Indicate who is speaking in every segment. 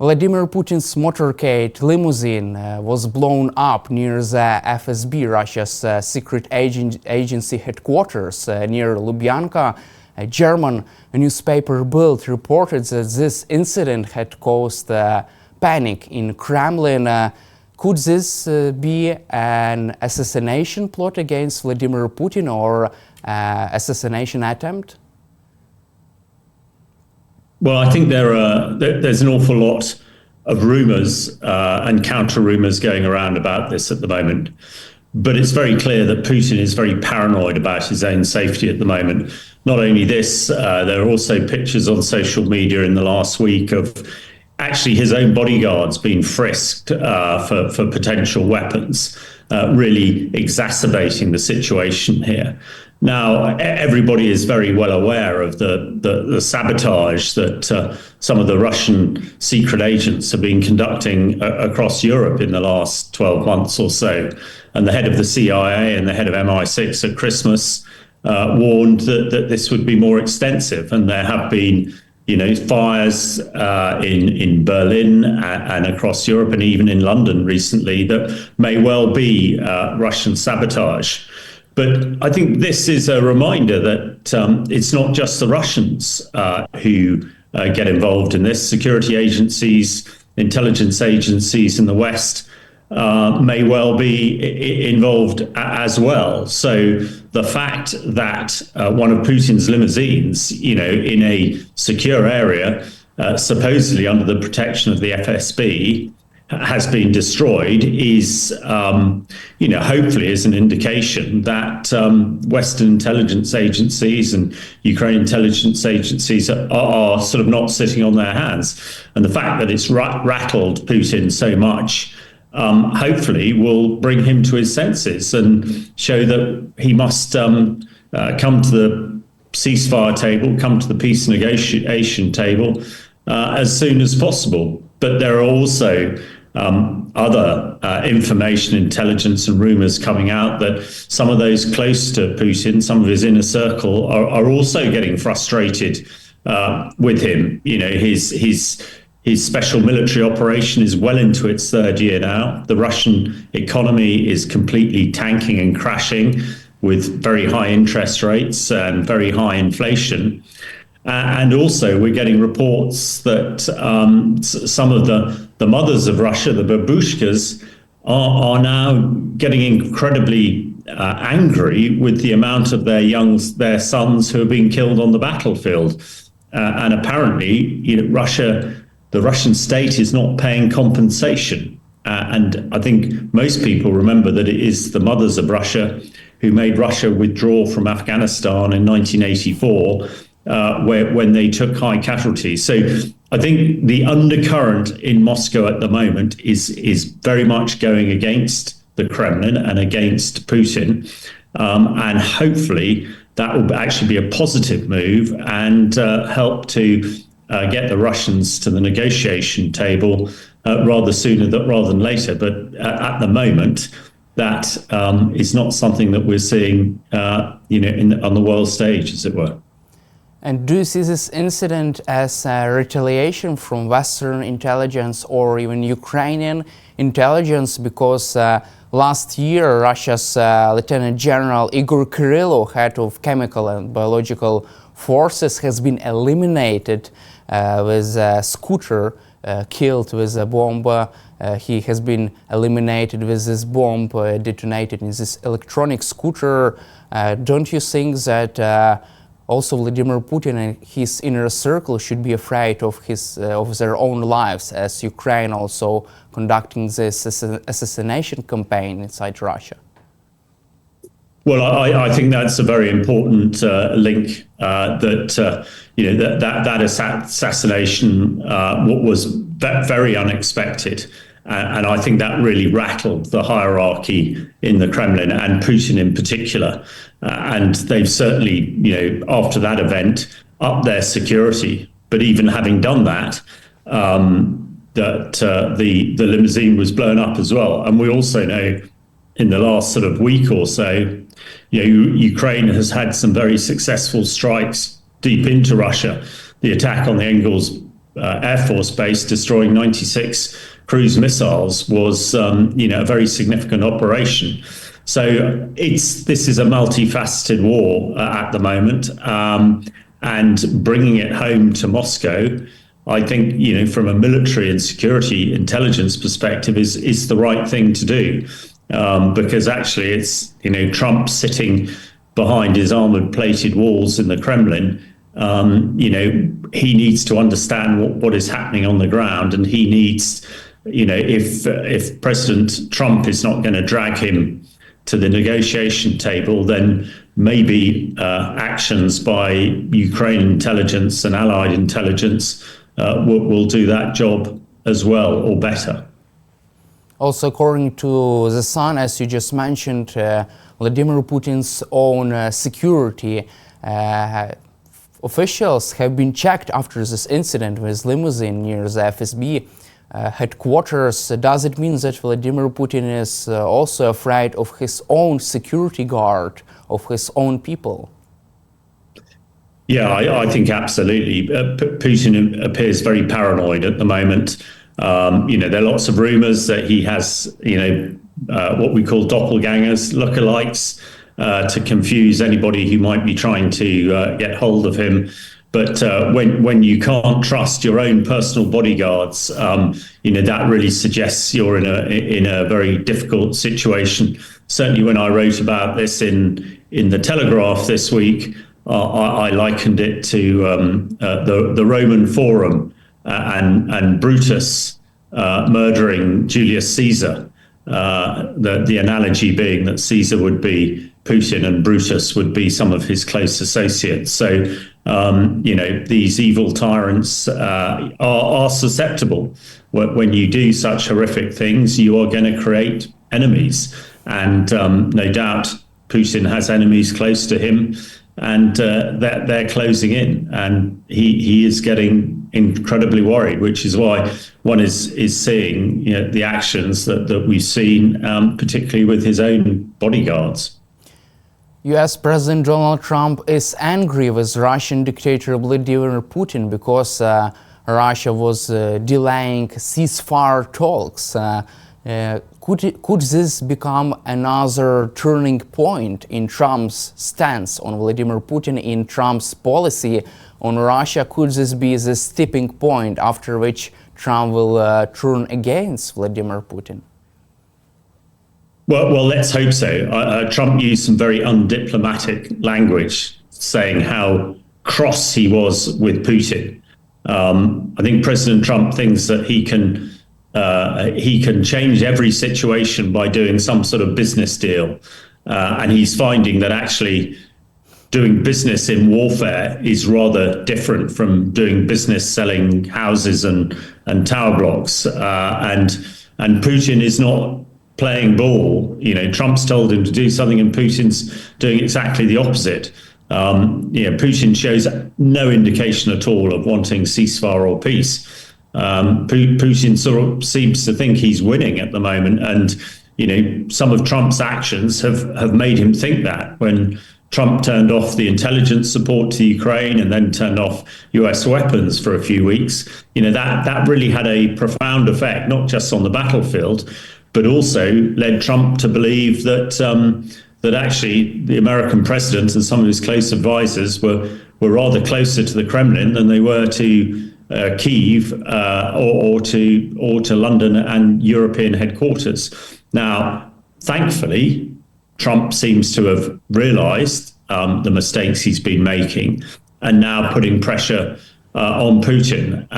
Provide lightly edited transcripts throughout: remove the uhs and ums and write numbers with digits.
Speaker 1: Vladimir Putin's motorcade limousine was blown up near the FSB, Russia's secret agency headquarters near Lubyanka. A German newspaper Bild reported that this incident had caused panic in Kremlin. Could this be an assassination plot against Vladimir Putin or assassination attempt?
Speaker 2: Well, I think there's an awful lot of rumours and counter-rumours going around about this at the moment. But it's very clear that Putin is very paranoid about his own safety at the moment. Not only this, there are also pictures on social media in the last week of actually his own bodyguards being frisked for potential weapons, really exacerbating the situation here. Now, everybody is very well aware of the sabotage that some of the Russian secret agents have been conducting across Europe in the last 12 months or so. And the head of the CIA and the head of MI6 at Christmas warned that this would be more extensive. And there have been, fires in Berlin and across Europe and even in London recently that may well be Russian sabotage. But I think this is a reminder that it's not just the Russians who get involved in this. Security agencies, intelligence agencies in the West may well be involved as well. So the fact that one of Putin's limousines, in a secure area, supposedly under the protection of the FSB, has been destroyed is, hopefully is an indication that Western intelligence agencies and Ukrainian intelligence agencies are sort of not sitting on their hands. And the fact that it's rattled Putin so much, hopefully will bring him to his senses and show that he must come to the ceasefire table, come to the peace negotiation table as soon as possible. But there are also other information, intelligence and rumors coming out that some of those close to Putin, some of his inner circle, are also getting frustrated with him. His special military operation is well into its third year now. The Russian economy is completely tanking and crashing with very high interest rates and very high inflation. And also we're getting reports that some of the mothers of Russia, the babushkas, are now getting incredibly angry with the amount of their sons who are being killed on the battlefield. And apparently, the Russian state is not paying compensation. And I think most people remember that it is the mothers of Russia who made Russia withdraw from Afghanistan in 1984, when they took high casualties. So I think the undercurrent in Moscow at the moment is very much going against the Kremlin and against Putin. And hopefully that will actually be a positive move and help to get the Russians to the negotiation table rather sooner rather than later. But at the moment, that is not something that we're seeing, on the world stage, as it were.
Speaker 1: And do you see this incident as a retaliation from Western intelligence or even Ukrainian intelligence? Because last year, Russia's Lieutenant General Igor Kirillov, head of chemical and biological forces, has been eliminated with a scooter, killed with a bomb. He has been eliminated with this bomb detonated in this electronic scooter. Don't you think that also Vladimir Putin and his inner circle should be afraid of their own lives, as Ukraine also conducting this assassination campaign inside Russia?
Speaker 2: Well, I think that's a very important link. That assassination was very unexpected, and I think that really rattled the hierarchy in the Kremlin and Putin in particular. And they've certainly, after that event, upped their security. But even having done that, the limousine was blown up as well. And we also know, in the last sort of week or so, Ukraine has had some very successful strikes deep into Russia. The attack on the Engels Air Force base, destroying 96 cruise missiles, was a very significant operation. So this is a multifaceted war at the moment, and bringing it home to Moscow, I think, from a military and security intelligence perspective, is the right thing to do, because actually it's Trump sitting behind his armored-plated walls in the Kremlin. He needs to understand what is happening on the ground, and he needs, if President Trump is not going to drag him to the negotiation table, then maybe actions by Ukrainian intelligence and allied intelligence will do that job as well, or better.
Speaker 1: Also, according to The Sun, as you just mentioned, Vladimir Putin's own security officials have been checked after this incident with limousine near the FSB headquarters. Does it mean that Vladimir Putin is also afraid of his own security guard, of his own people?
Speaker 2: Yeah, I think absolutely. Putin appears very paranoid at the moment. There are lots of rumors that he has, what we call doppelgangers, lookalikes, to confuse anybody who might be trying to get hold of him. But when you can't trust your own personal bodyguards, that really suggests you're in a very difficult situation. Certainly, when I wrote about this in the Telegraph this week, I likened it to the Roman Forum and Brutus murdering Julius Caesar. The analogy being that Caesar would be Putin and Brutus would be some of his close associates. So, these evil tyrants are susceptible. When you do such horrific things, you are going to create enemies. And no doubt Putin has enemies close to him, and they're closing in. And he is getting incredibly worried, which is why one is seeing the actions that we've seen, particularly with his own bodyguards.
Speaker 1: US President Donald Trump is angry with Russian dictator Vladimir Putin because Russia was delaying ceasefire talks. Could this become another turning point in Trump's stance on Vladimir Putin, in Trump's policy on Russia? Could this be the tipping point after which Trump will turn against Vladimir Putin?
Speaker 2: Well, let's hope so. Trump used some very undiplomatic language, saying how cross he was with Putin. I think President Trump thinks that he can change every situation by doing some sort of business deal, and he's finding that actually doing business in warfare is rather different from doing business selling houses and tower blocks. And Putin is not playing ball. Trump's told him to do something, and Putin's doing exactly the opposite. Putin shows no indication at all of wanting ceasefire or peace. Putin sort of seems to think he's winning at the moment, and some of Trump's actions have made him think that. When Trump turned off the intelligence support to Ukraine and then turned off US weapons for a few weeks, that really had a profound effect, not just on the battlefield, but also led Trump to believe that actually the American president and some of his close advisors were rather closer to the Kremlin than they were to Kyiv or to London and European headquarters. Now, thankfully, Trump seems to have realized the mistakes he's been making, and now putting pressure on Putin.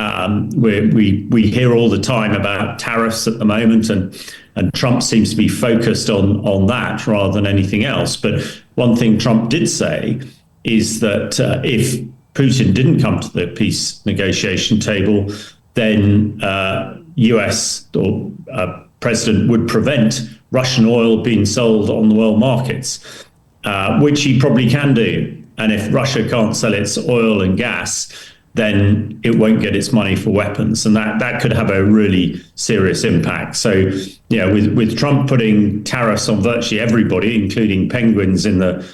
Speaker 2: We hear all the time about tariffs at the moment, and Trump seems to be focused on that rather than anything else. But one thing Trump did say is that if Putin didn't come to the peace negotiation table, then US or president would prevent Russian oil being sold on the world markets, which he probably can do. And if Russia can't sell its oil and gas, then it won't get its money for weapons, and that could have a really serious impact. So, with Trump putting tariffs on virtually everybody, including penguins in the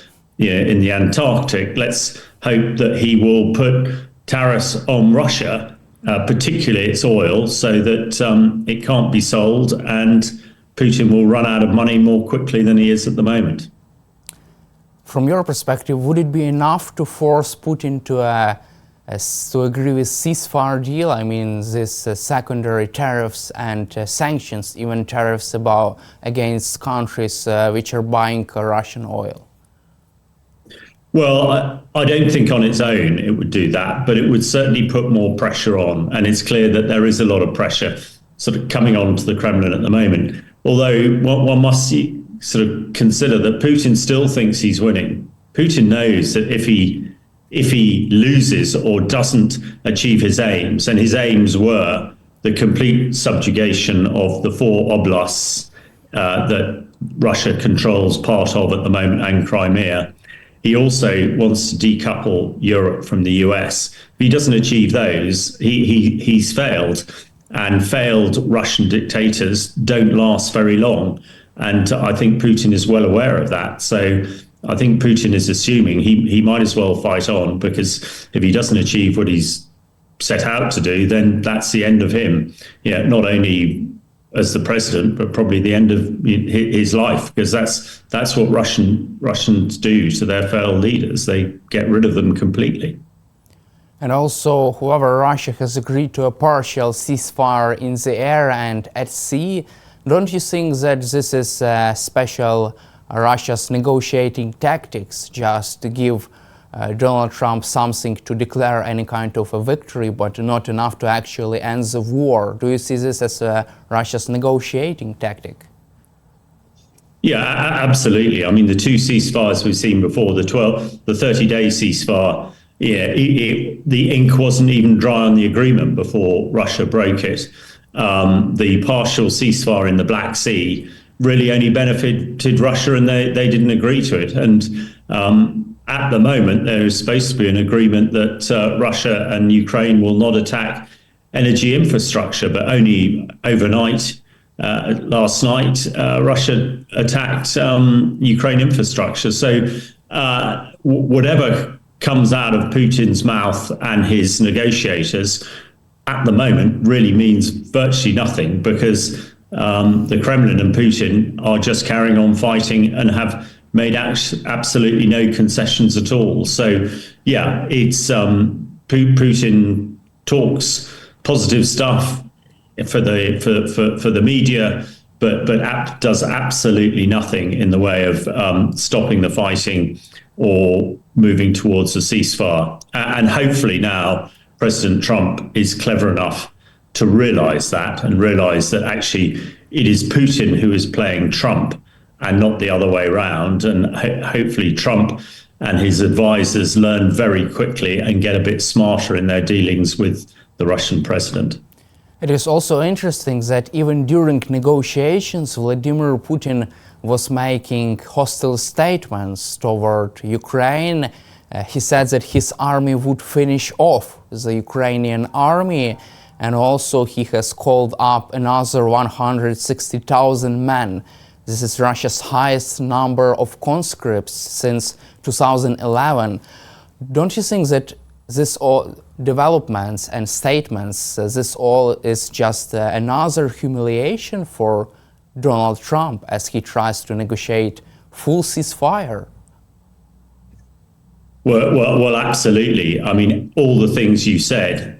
Speaker 2: Antarctic, let's hope that he will put tariffs on Russia particularly its oil, so that it can't be sold and Putin will run out of money more quickly than he is at the moment.
Speaker 1: From your perspective, would it be enough to force Putin to agree with ceasefire deal? I mean, this secondary tariffs and sanctions, even tariffs against countries which are buying Russian oil?
Speaker 2: Well, I don't think on its own it would do that, but it would certainly put more pressure on. And it's clear that there is a lot of pressure sort of coming on to the Kremlin at the moment. Although one must sort of consider that Putin still thinks he's winning. Putin knows that if he loses or doesn't achieve his aims, and his aims were the complete subjugation of the 4 oblasts that Russia controls part of at the moment and Crimea, he also wants to decouple Europe from the US. If he doesn't achieve those, he's failed. And failed Russian dictators don't last very long. And I think Putin is well aware of that. So I think Putin is assuming he might as well fight on, because if he doesn't achieve what he's set out to do, then that's the end of him. Yeah, not only as the president, but probably the end of his life, because that's what Russians do to their failed leaders. They get rid of them completely.
Speaker 1: And also, however, Russia has agreed to a partial ceasefire in the air and at sea. Don't you think that this is special Russia's negotiating tactics, just to give Donald Trump something to declare any kind of a victory, but not enough to actually end the war? Do you see this as Russia's negotiating tactic?
Speaker 2: Yeah, absolutely. I mean, the 2 ceasefires we've seen before, the 30-day ceasefire, yeah, the ink wasn't even dry on the agreement before Russia broke it. The partial ceasefire in the Black Sea really only benefited Russia, and they didn't agree to it. And at the moment, there is supposed to be an agreement that Russia and Ukraine will not attack energy infrastructure, but only overnight, last night, Russia attacked Ukraine infrastructure. So whatever comes out of Putin's mouth and his negotiators at the moment really means virtually nothing, because the Kremlin and Putin are just carrying on fighting and have made absolutely no concessions at all. So, yeah, it's Putin talks positive stuff for the media, but does absolutely nothing in the way of stopping the fighting or moving towards a ceasefire. And hopefully now President Trump is clever enough to realize that, and realize that actually it is Putin who is playing Trump and not the other way around. And hopefully Trump and his advisors learn very quickly and get a bit smarter in their dealings with the Russian president.
Speaker 1: It is also interesting that even during negotiations, Vladimir Putin was making hostile statements toward Ukraine. He said that his army would finish off the Ukrainian army, and also he has called up another 160,000 men. This is Russia's highest number of conscripts since 2011. Don't you think that this all developments and statements, this all is just another humiliation for Donald Trump as he tries to negotiate full ceasefire?
Speaker 2: Well, absolutely. I mean, all the things you said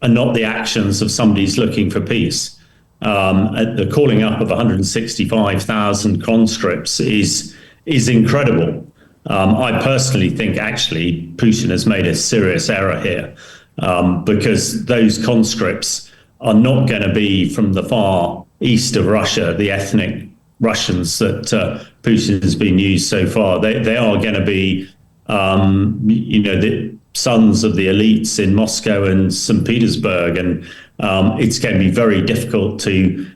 Speaker 2: are not the actions of somebody who's looking for peace. The calling up of 165,000 conscripts is incredible. I personally think actually Putin has made a serious error here, because those conscripts are not going to be from the far east of Russia, the ethnic Russians that Putin has been used so far. They are going to be, the sons of the elites in Moscow and St. Petersburg, and it's going to be very difficult to,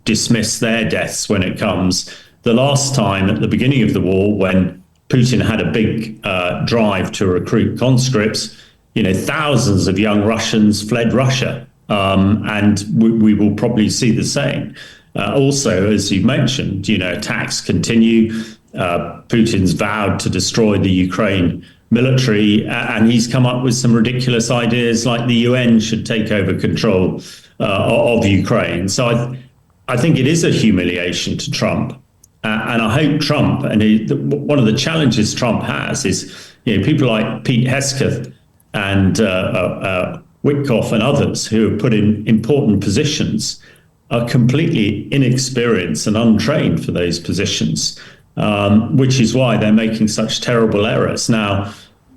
Speaker 2: dismiss their deaths when it comes. The last time at the beginning of the war, when Putin had a big drive to recruit conscripts, thousands of young Russians fled Russia, and we will probably see the same. Also, as you mentioned, attacks continue. Putin's vowed to destroy the Ukraine military, and he's come up with some ridiculous ideas like the UN should take over control of Ukraine. So I think it is a humiliation to Trump. And I hope Trump, and one of the challenges Trump has is, people like Pete Hegseth and Witkoff and others who are put in important positions are completely inexperienced and untrained for those positions, which is why they're making such terrible errors. Now,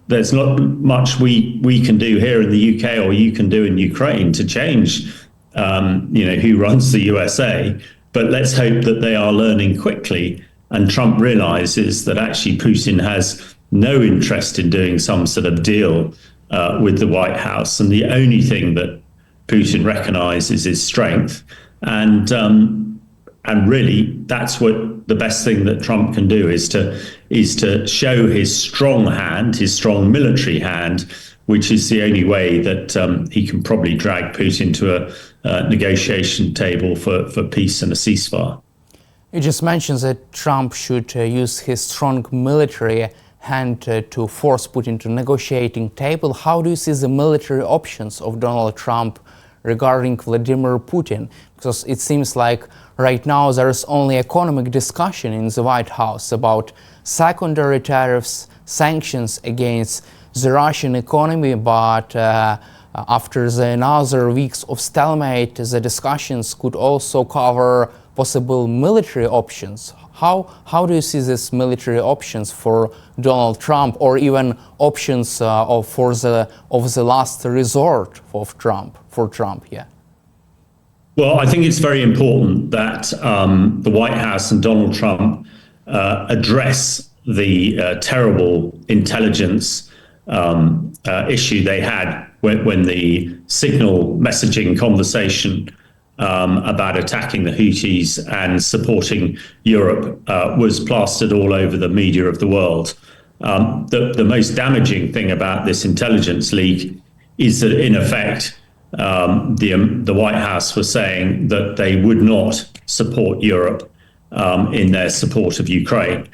Speaker 2: there's not much we can do here in the UK or you can do in Ukraine to change, who runs the USA. But let's hope that they are learning quickly, and Trump realizes that actually Putin has no interest in doing some sort of deal with the White House, and the only thing that Putin recognizes is strength, and really that's what the best thing that Trump can do is to show his strong hand, his strong military hand, which is the only way that he can probably drag Putin to a negotiation table for peace and a ceasefire.
Speaker 1: You just mentioned that Trump should use his strong military hand to force Putin to negotiating table. How do you see the military options of Donald Trump regarding Vladimir Putin? Because it seems like right now there is only economic discussion in the White House about secondary tariffs, sanctions against the Russian economy, but after the another weeks of stalemate, the discussions could also cover possible military options. How do you see these military options for Donald Trump, or even options of the last resort of Trump for Trump? Yeah.
Speaker 2: Well, I think it's very important that the White House and Donald Trump address the terrible intelligence issue they had when the signal messaging conversation about attacking the Houthis and supporting Europe was plastered all over the media of the world. The most damaging thing about this intelligence leak is that, in effect, the White House was saying that they would not support Europe in their support of Ukraine.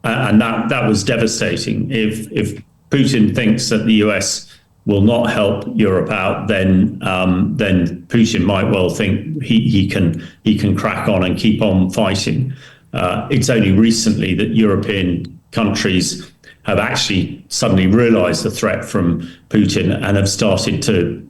Speaker 2: And that was devastating. If Putin thinks that the US will not help Europe out, then Putin might well think he can crack on and keep on fighting. It's only recently that European countries have actually suddenly realized the threat from Putin and have started to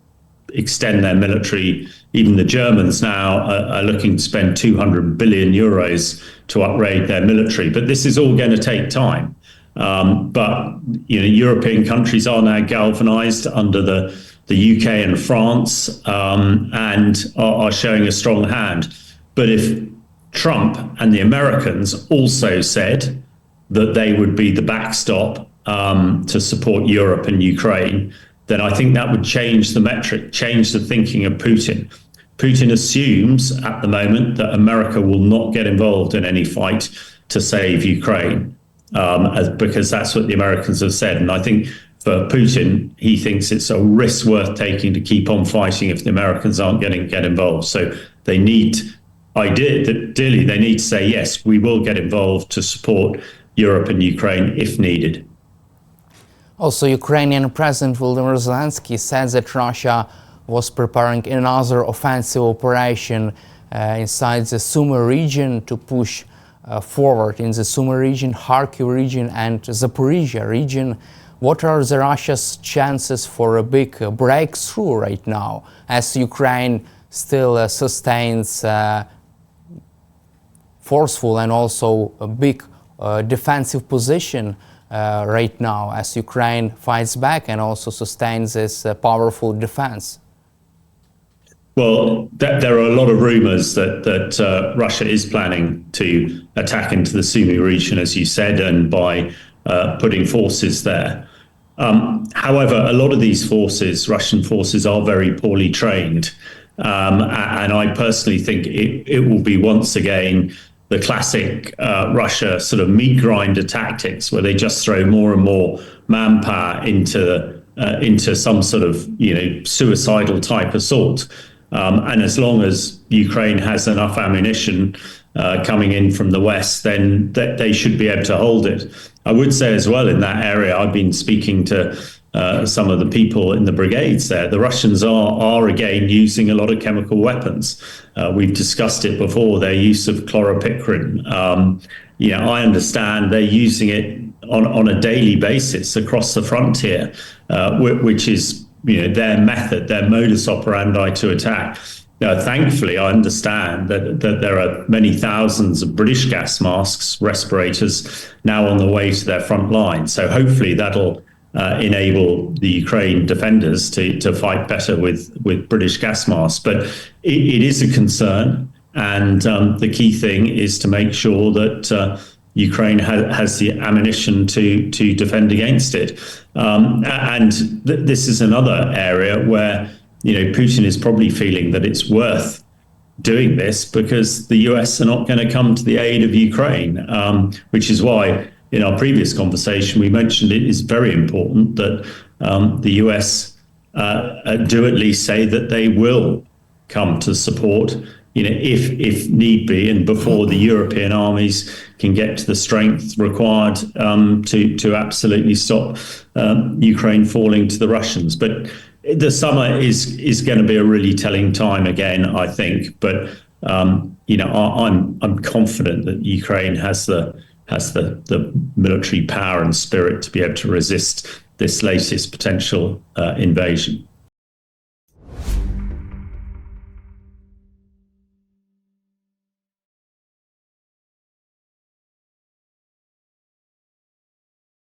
Speaker 2: extend their military. Even the Germans now are looking to spend 200 billion euros to upgrade their military. But this is all going to take time. But European countries are now galvanized under the UK and France, and are showing a strong hand. But if Trump and the Americans also said that they would be the backstop to support Europe and Ukraine, then I think that would change the metric, change the thinking of Putin. Putin assumes at the moment that America will not get involved in any fight to save Ukraine, because that's what the Americans have said. And I think for Putin, he thinks it's a risk worth taking to keep on fighting if the Americans aren't going to get involved. So they need, ideally, they need to say, yes, we will get involved to support Europe and Ukraine if needed.
Speaker 1: Also, Ukrainian President Volodymyr Zelensky said that Russia was preparing another offensive operation inside the Sumy region to push forward in the Sumy region, Kharkiv region and Zaporizhia region. What are the Russia's chances for a big breakthrough right now, as Ukraine still sustains forceful and also a big defensive position right now, as Ukraine fights back and also sustains this powerful defense?
Speaker 2: Well, there are a lot of rumors that Russia is planning to attack into the Sumy region, as you said, and by putting forces there. However, a lot of these forces, Russian forces, are very poorly trained. And I personally think it will be once again the classic Russia sort of meat grinder tactics, where they just throw more and more manpower into some sort of suicidal type assault. And as long as Ukraine has enough ammunition coming in from the West, then they should be able to hold it. I would say as well in that area, I've been speaking to some of the people in the brigades there. The Russians are again using a lot of chemical weapons. We've discussed it before, their use of chloropicrin. I understand they're using it on a daily basis across the frontier, which is their method, their modus operandi to attack. Thankfully, I understand that there are many thousands of British gas masks, respirators, now on the way to their front line. So hopefully that'll enable the Ukraine defenders to fight better with British gas masks. But it is a concern, and the key thing is to make sure that Ukraine has the ammunition to defend against it. This is another area where Putin is probably feeling that it's worth doing this because the US are not going to come to the aid of Ukraine, which is why in our previous conversation we mentioned it is very important that the US do at least say that they will come to support, if need be, and before the European armies can get to the strength required to absolutely stop Ukraine falling to the Russians. But the summer is going to be a really telling time again, I think. But I'm confident that Ukraine has the military power and spirit to be able to resist this latest potential invasion.